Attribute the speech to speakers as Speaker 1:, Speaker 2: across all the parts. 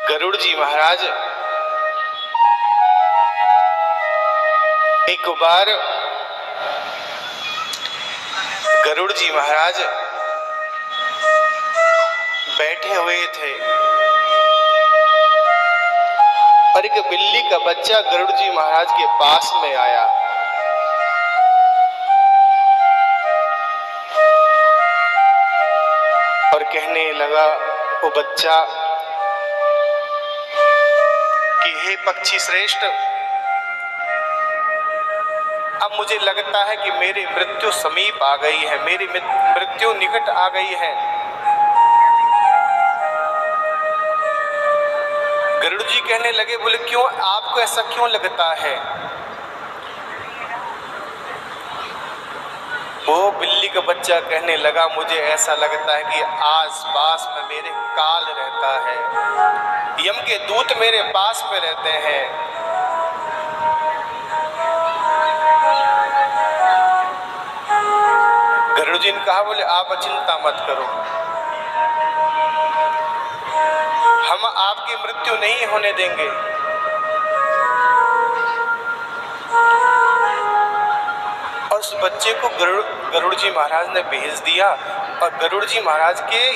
Speaker 1: गरुड़ जी महाराज एक बार गरुड़ जी महाराज बैठे हुए थे और एक बिल्ली का बच्चा गरुड़ जी महाराज के पास में आया। और कहने लगा वो बच्चा कि हे पक्षी श्रेष्ठ, अब मुझे लगता है कि मेरी मृत्यु समीप आ गई है, मेरी मृत्यु निकट आ गई है। गरुड़ जी कहने लगे, बोले क्यों, आपको ऐसा क्यों लगता है? वो बिल्ली का बच्चा कहने लगा, मुझे ऐसा लगता है कि आस पास में मेरे काल रहता है, यम के दूत मेरे पास में रहते हैं। गरुड़ जी ने कहा, बोले आप चिंता मत करो, हम आपकी मृत्यु नहीं होने देंगे। और उस बच्चे को गरुड़ जी महाराज ने भेज दिया और गरुड़ जी महाराज के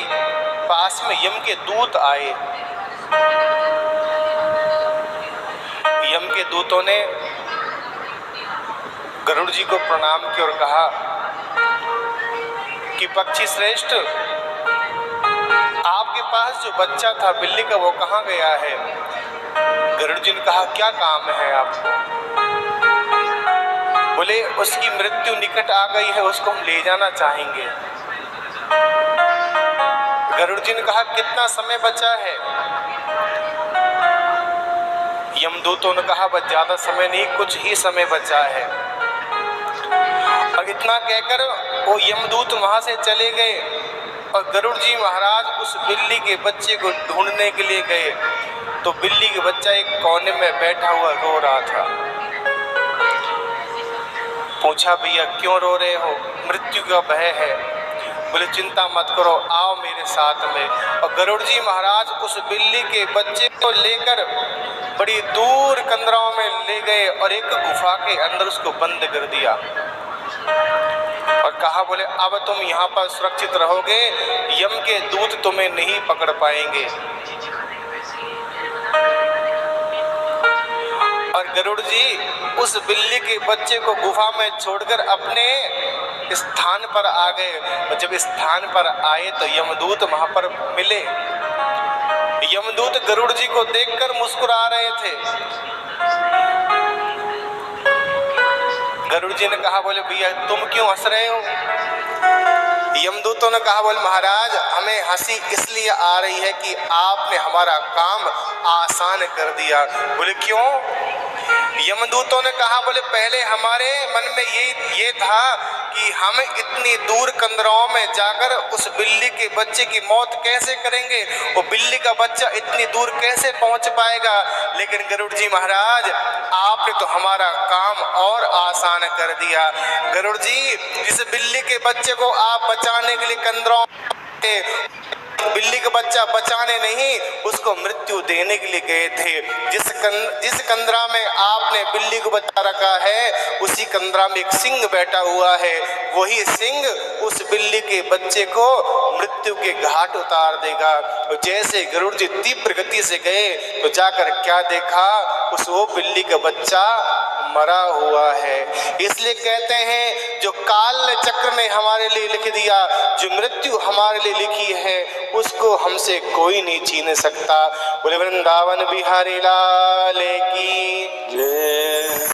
Speaker 1: पास में यम के दूत आए। यम के दूतों ने गरुड़ जी को प्रणाम किया और कहा कि पक्षी श्रेष्ठ, आपके पास जो बच्चा था बिल्ली का, वो कहाँ गया है? गरुड़ जी ने कहा, क्या काम है आपको? बोले उसकी मृत्यु निकट आ गई है, उसको हम ले जाना चाहेंगे। गरुड़ जी ने कहा, कितना समय बचा है? यमदूतों ने कहा, बस ज्यादा समय नहीं, कुछ ही समय बचा है। और इतना कहकर वो यमदूत वहां से चले गए और गरुड़ जी महाराज उस बिल्ली के बच्चे को ढूंढने के लिए गए तो बिल्ली के बच्चा एक कोने में बैठा हुआ रो रहा था। पूछा, भैया क्यों रो रहे हो? मृत्यु का भय है। बोले चिंता मत करो, आओ मेरे साथ में। और गरुड़ जी महाराज उस बिल्ली के बच्चे को लेकर बड़ी दूर कंदराओं में ले गए और एक गुफा के अंदर उसको बंद कर दिया और कहा, बोले अब तुम यहाँ पर सुरक्षित रहोगे, यम के दूत तुम्हें नहीं पकड़ पाएंगे। और गरुड़ जी उस बिल्ली के बच्चे को गुफा में छोड़कर अपने स्थान पर आ गए। जब स्थान पर आए तो यमदूत वहां पर मिले। यमदूत गरुड़ जी को देखकर मुस्कुरा रहे थे। गरुड़ जी ने कहा, बोले भैया तुम क्यों हंस रहे हो? यमदूतों ने कहा, बोले महाराज हमें हंसी इसलिए आ रही है कि आपने हमारा काम आसान कर दिया। बोले क्यों? यमदूतों ने कहा, बोले पहले हमारे मन में ये था कि हम इतनी दूर कंदराओं में जाकर उस बिल्ली के बच्चे की मौत कैसे करेंगे, वो बिल्ली का बच्चा इतनी दूर कैसे पहुंच पाएगा। लेकिन गरुड़ जी महाराज आपने तो हमारा काम और आसान कर दिया। गरुड़ जी जिस बिल्ली के बच्चे को आप बचाने के लिए कंदराओं बिल्ली का बच्चा बचाने नहीं, उसको मृत्यु देने के लिए गए थे। जिस कंदरा में आपने बिल्ली को बचा रखा है उसी कंदरा में एक सिंह बैठा हुआ है, वही सिंह उस बिल्ली के बच्चे को मृत्यु के घाट उतार देगा। जैसे गरुड़ जी तीव्र गति से गए तो जाकर क्या देखा, वो बिल्ली का बच्चा मरा हुआ है। इसलिए कहते हैं जो काल चक्र ने हमारे लिए लिख दिया, जो मृत्यु हमारे लिए लिखी है, उसको हमसे कोई नहीं छीन सकता। बोले वृंदावन बिहारी लाल की जय।